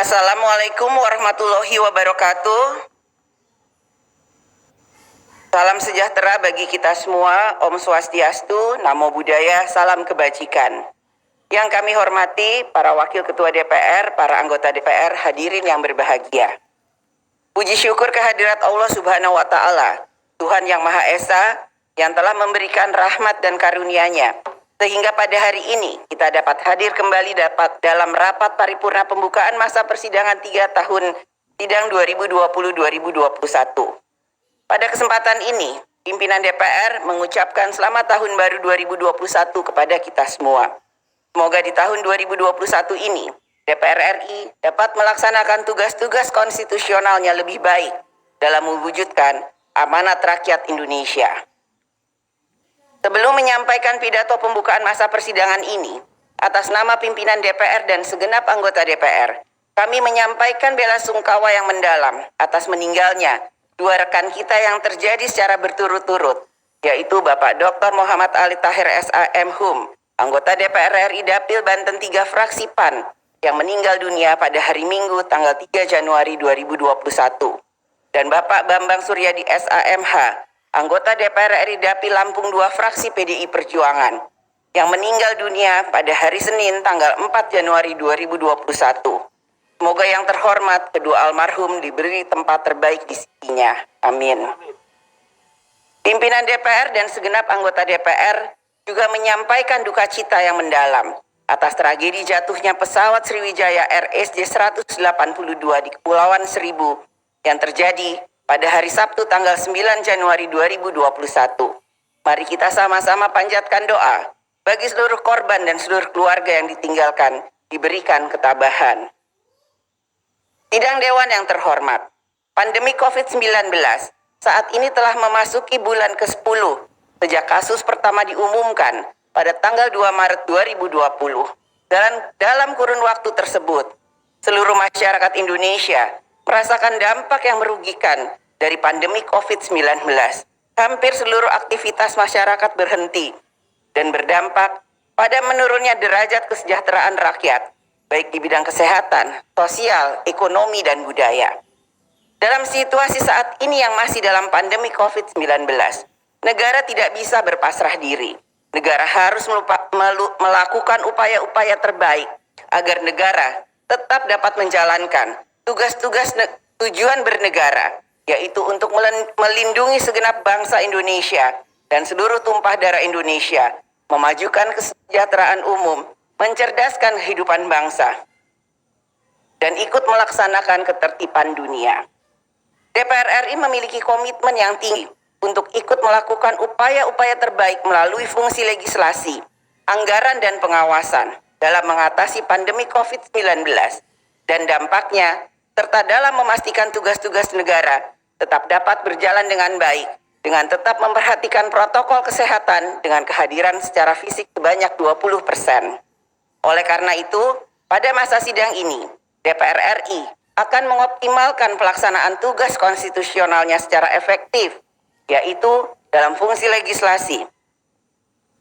Assalamualaikum warahmatullahi wabarakatuh. Salam sejahtera bagi kita semua. Om Swastiastu, Namo Buddhaya, salam kebajikan. Yang kami hormati para wakil ketua DPR, para anggota DPR, hadirin yang berbahagia. Puji syukur kehadirat Allah Subhanahu wa Ta'ala, Tuhan yang Maha Esa, yang telah memberikan rahmat dan karunia-Nya, sehingga pada hari ini kita dapat hadir kembali dalam rapat paripurna pembukaan masa persidangan 3 tahun sidang 2020-2021. Pada kesempatan ini, pimpinan DPR mengucapkan selamat tahun baru 2021 kepada kita semua. Semoga di tahun 2021 ini, DPR RI dapat melaksanakan tugas-tugas konstitusionalnya lebih baik dalam mewujudkan amanat rakyat Indonesia. Sebelum menyampaikan pidato pembukaan masa persidangan ini, atas nama pimpinan DPR dan segenap anggota DPR, kami menyampaikan bela sungkawa yang mendalam atas meninggalnya dua rekan kita yang terjadi secara berturut-turut, yaitu Bapak Dr. Muhammad Ali Tahir SAM, anggota DPR RI Dapil Banten 3 fraksi PAN, yang meninggal dunia pada hari Minggu tanggal 3 Januari 2021, dan Bapak Bambang Suryadi SAMH, anggota DPR RI Dapil Lampung 2 fraksi PDI Perjuangan, yang meninggal dunia pada hari Senin tanggal 4 Januari 2021. Semoga yang terhormat kedua almarhum diberi tempat terbaik di sisinya. Amin. Pimpinan DPR dan segenap anggota DPR juga menyampaikan duka cita yang mendalam atas tragedi jatuhnya pesawat Sriwijaya RSJ 182 di Kepulauan Seribu yang terjadi pada hari Sabtu tanggal 9 Januari 2021. Mari kita sama-sama panjatkan doa bagi seluruh korban dan seluruh keluarga yang ditinggalkan diberikan ketabahan. Sidang Dewan yang terhormat, pandemi COVID-19 saat ini telah memasuki bulan ke-10 sejak kasus pertama diumumkan pada tanggal 2 Maret 2020. Dalam kurun waktu tersebut, seluruh masyarakat Indonesia merasakan dampak yang merugikan dari pandemi COVID-19. Hampir seluruh aktivitas masyarakat berhenti dan berdampak pada menurunnya derajat kesejahteraan rakyat, baik di bidang kesehatan, sosial, ekonomi, dan budaya. Dalam situasi saat ini yang masih dalam pandemi COVID-19, negara tidak bisa berpasrah diri. Negara harus melakukan upaya-upaya terbaik agar negara tetap dapat menjalankan tugas-tugas tujuan bernegara, yaitu untuk melindungi segenap bangsa Indonesia dan seluruh tumpah darah Indonesia, memajukan kesejahteraan umum, mencerdaskan kehidupan bangsa, dan ikut melaksanakan ketertiban dunia. DPR RI memiliki komitmen yang tinggi untuk ikut melakukan upaya-upaya terbaik melalui fungsi legislasi, anggaran, dan pengawasan dalam mengatasi pandemi COVID-19 dan dampaknya, serta dalam memastikan tugas-tugas negara tetap dapat berjalan dengan baik, dengan tetap memperhatikan protokol kesehatan dengan kehadiran secara fisik sebanyak 20%. Oleh karena itu, pada masa sidang ini, DPR RI akan mengoptimalkan pelaksanaan tugas konstitusionalnya secara efektif, yaitu dalam fungsi legislasi.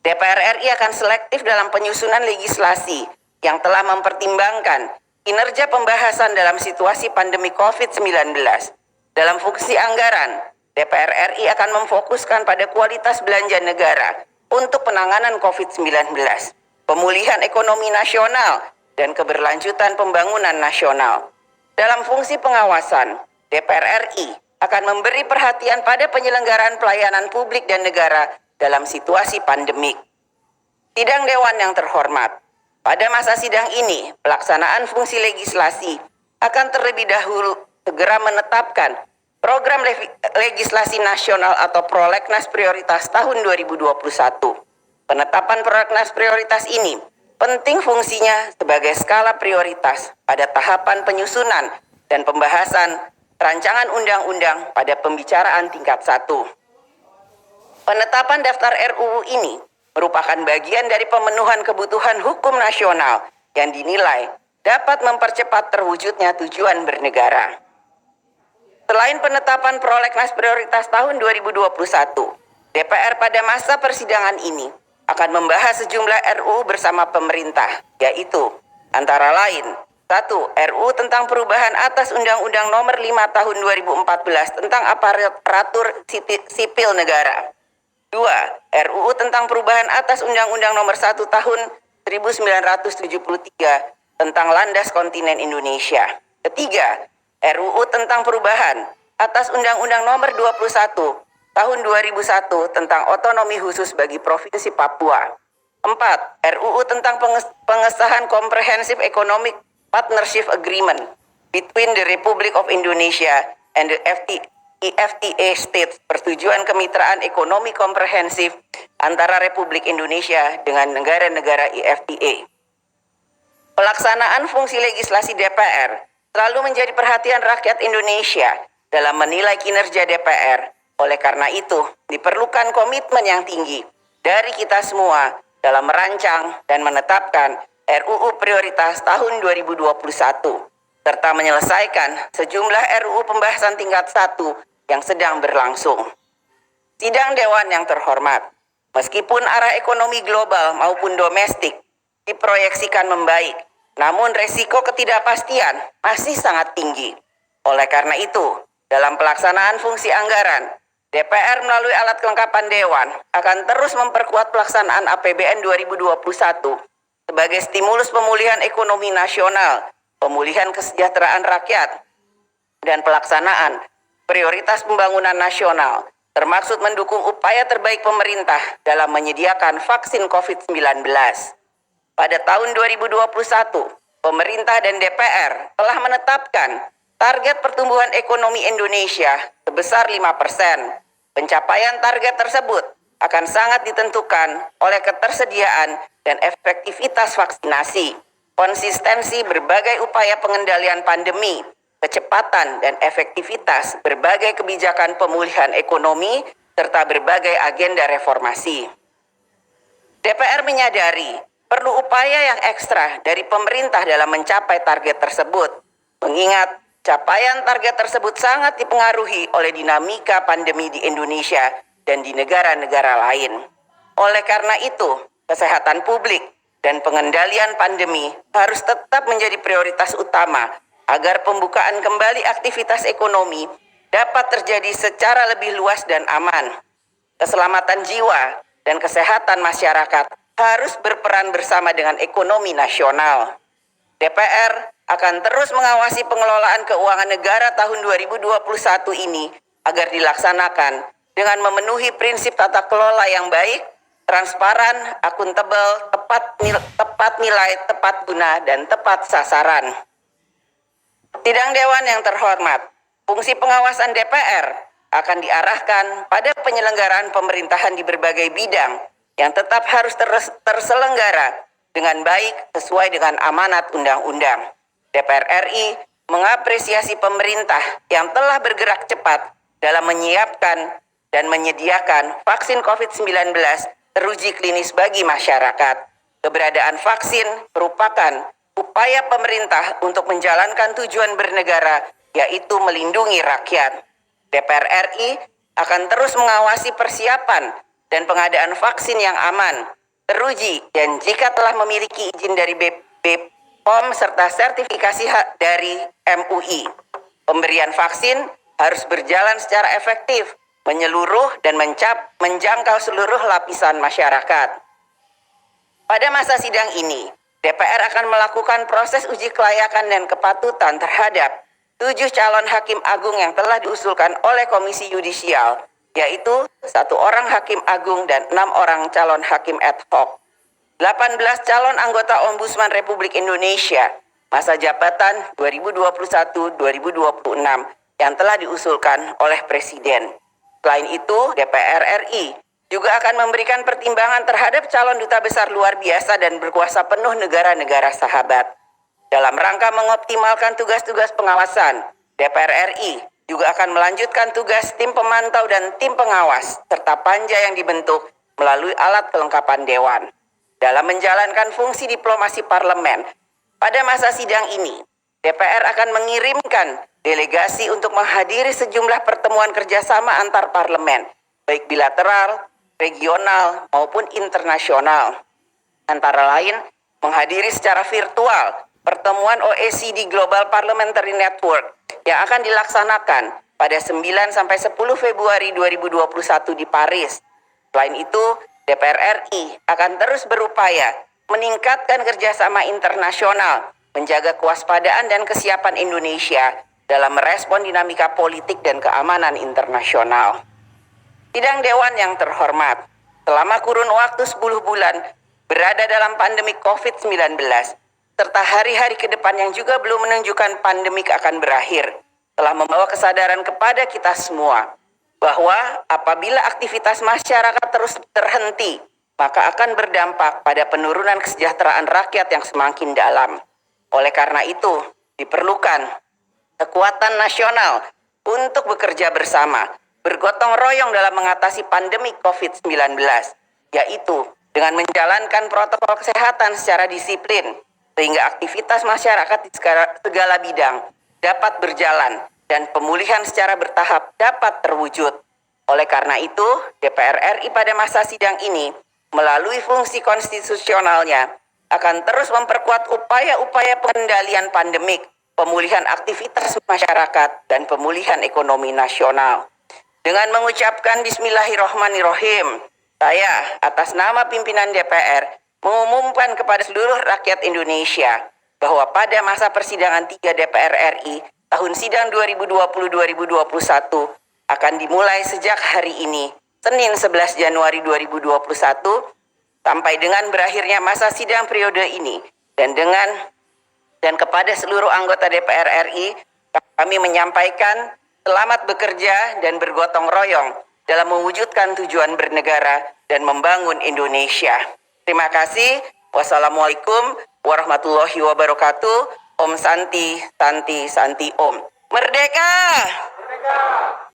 DPR RI akan selektif dalam penyusunan legislasi yang telah mempertimbangkan kinerja pembahasan dalam situasi pandemi COVID-19. Dalam fungsi anggaran, DPR RI akan memfokuskan pada kualitas belanja negara untuk penanganan COVID-19, pemulihan ekonomi nasional, dan keberlanjutan pembangunan nasional. Dalam fungsi pengawasan, DPR RI akan memberi perhatian pada penyelenggaraan pelayanan publik dan negara dalam situasi pandemik. Sidang Dewan yang terhormat, pada masa sidang ini, pelaksanaan fungsi legislasi akan terlebih dahulu segera menetapkan program legislasi nasional atau Prolegnas Prioritas tahun 2021. Penetapan prolegnas prioritas ini penting fungsinya sebagai skala prioritas pada tahapan penyusunan dan pembahasan rancangan undang-undang pada pembicaraan tingkat 1. Penetapan daftar RUU ini merupakan bagian dari pemenuhan kebutuhan hukum nasional yang dinilai dapat mempercepat terwujudnya tujuan bernegara. Selain penetapan prolegnas prioritas tahun 2021, DPR pada masa persidangan ini akan membahas sejumlah RUU bersama pemerintah, yaitu antara lain 1. RUU tentang perubahan atas Undang-Undang Nomor 5 Tahun 2014 tentang aparatur sipil negara. 2. RUU tentang perubahan atas Undang-Undang Nomor 1 Tahun 1973 tentang landas kontinen Indonesia. Ketiga, RUU tentang perubahan atas Undang-Undang Nomor 21 Tahun 2001 tentang otonomi khusus bagi Provinsi Papua. 4. RUU tentang pengesahan Comprehensive Economic Partnership Agreement between the Republic of Indonesia and the EFTA States, persetujuan kemitraan ekonomi komprehensif antara Republik Indonesia dengan negara-negara EFTA. Pelaksanaan fungsi legislasi DPR selalu menjadi perhatian rakyat Indonesia dalam menilai kinerja DPR. Oleh karena itu, diperlukan komitmen yang tinggi dari kita semua dalam merancang dan menetapkan RUU prioritas tahun 2021, serta menyelesaikan sejumlah RUU pembahasan tingkat 1 yang sedang berlangsung. Sidang Dewan yang terhormat, meskipun arah ekonomi global maupun domestik diproyeksikan membaik, namun resiko ketidakpastian masih sangat tinggi. Oleh karena itu, dalam pelaksanaan fungsi anggaran, DPR melalui alat kelengkapan Dewan akan terus memperkuat pelaksanaan APBN 2021 sebagai stimulus pemulihan ekonomi nasional, pemulihan kesejahteraan rakyat, dan pelaksanaan prioritas pembangunan nasional, termaksud mendukung upaya terbaik pemerintah dalam menyediakan vaksin COVID-19. Pada tahun 2021, pemerintah dan DPR telah menetapkan target pertumbuhan ekonomi Indonesia sebesar 5%. Pencapaian target tersebut akan sangat ditentukan oleh ketersediaan dan efektivitas vaksinasi, konsistensi berbagai upaya pengendalian pandemi, kecepatan dan efektivitas berbagai kebijakan pemulihan ekonomi, serta berbagai agenda reformasi. DPR menyadari perlu upaya yang ekstra dari pemerintah dalam mencapai target tersebut, mengingat capaian target tersebut sangat dipengaruhi oleh dinamika pandemi di Indonesia dan di negara-negara lain. Oleh karena itu, kesehatan publik dan pengendalian pandemi harus tetap menjadi prioritas utama agar pembukaan kembali aktivitas ekonomi dapat terjadi secara lebih luas dan aman. Keselamatan jiwa dan kesehatan masyarakat harus berperan bersama dengan ekonomi nasional. DPR akan terus mengawasi pengelolaan keuangan negara tahun 2021 ini agar dilaksanakan dengan memenuhi prinsip tata kelola yang baik, transparan, akuntabel, tepat nilai, tepat guna, dan tepat sasaran. Sidang Dewan yang terhormat, fungsi pengawasan DPR akan diarahkan pada penyelenggaraan pemerintahan di berbagai bidang yang tetap harus terselenggara dengan baik sesuai dengan amanat undang-undang. DPR RI mengapresiasi pemerintah yang telah bergerak cepat dalam menyiapkan dan menyediakan vaksin COVID-19 teruji klinis bagi masyarakat. Keberadaan vaksin merupakan upaya pemerintah untuk menjalankan tujuan bernegara, yaitu melindungi rakyat. DPR RI akan terus mengawasi persiapan dan pengadaan vaksin yang aman, teruji, dan jika telah memiliki izin dari BPOM serta sertifikasi dari MUI. Pemberian vaksin harus berjalan secara efektif, menyeluruh dan menjangkau seluruh lapisan masyarakat. Pada masa sidang ini, DPR akan melakukan proses uji kelayakan dan kepatutan terhadap 7 calon hakim agung yang telah diusulkan oleh Komisi Yudisial, yaitu 1 orang hakim agung dan 6 orang calon hakim ad hoc. 18 calon anggota Ombudsman Republik Indonesia masa jabatan 2021-2026 yang telah diusulkan oleh Presiden. Selain itu, DPR RI juga akan memberikan pertimbangan terhadap calon duta besar luar biasa dan berkuasa penuh negara-negara sahabat. Dalam rangka mengoptimalkan tugas-tugas pengawasan, DPR RI juga akan melanjutkan tugas tim pemantau dan tim pengawas, serta panja yang dibentuk melalui alat kelengkapan Dewan. Dalam menjalankan fungsi diplomasi parlemen, pada masa sidang ini, DPR akan mengirimkan delegasi untuk menghadiri sejumlah pertemuan kerjasama antar parlemen, baik bilateral, regional, maupun internasional. Antara lain, menghadiri secara virtual pertemuan OECD Global Parliamentary Network yang akan dilaksanakan pada 9 sampai 10 Februari 2021 di Paris. Selain itu, DPR RI akan terus berupaya meningkatkan kerjasama internasional, menjaga kewaspadaan dan kesiapan Indonesia dalam merespon dinamika politik dan keamanan internasional. Sidang Dewan yang terhormat, selama kurun waktu 10 bulan berada dalam pandemi COVID-19, serta hari-hari ke depan yang juga belum menunjukkan pandemik akan berakhir, telah membawa kesadaran kepada kita semua bahwa apabila aktivitas masyarakat terus terhenti, maka akan berdampak pada penurunan kesejahteraan rakyat yang semakin dalam. Oleh karena itu, diperlukan kekuatan nasional untuk bekerja bersama, bergotong royong dalam mengatasi pandemi COVID-19, yaitu dengan menjalankan protokol kesehatan secara disiplin, sehingga aktivitas masyarakat di segala bidang dapat berjalan dan pemulihan secara bertahap dapat terwujud. Oleh karena itu, DPR RI pada masa sidang ini, melalui fungsi konstitusionalnya, akan terus memperkuat upaya-upaya pengendalian pandemik, pemulihan aktivitas masyarakat, dan pemulihan ekonomi nasional. Dengan mengucapkan Bismillahirrohmanirrohim, saya atas nama pimpinan DPR mengumumkan kepada seluruh rakyat Indonesia bahwa pada masa persidangan 3 DPR RI tahun sidang 2020-2021 akan dimulai sejak hari ini, Senin 11 Januari 2021, sampai dengan berakhirnya masa sidang periode ini, dan kepada seluruh anggota DPR RI, kami menyampaikan selamat bekerja dan bergotong royong dalam mewujudkan tujuan bernegara dan membangun Indonesia. Terima kasih. Wassalamualaikum warahmatullahi wabarakatuh. Om Santi, Santi, Santi Om. Merdeka! Merdeka!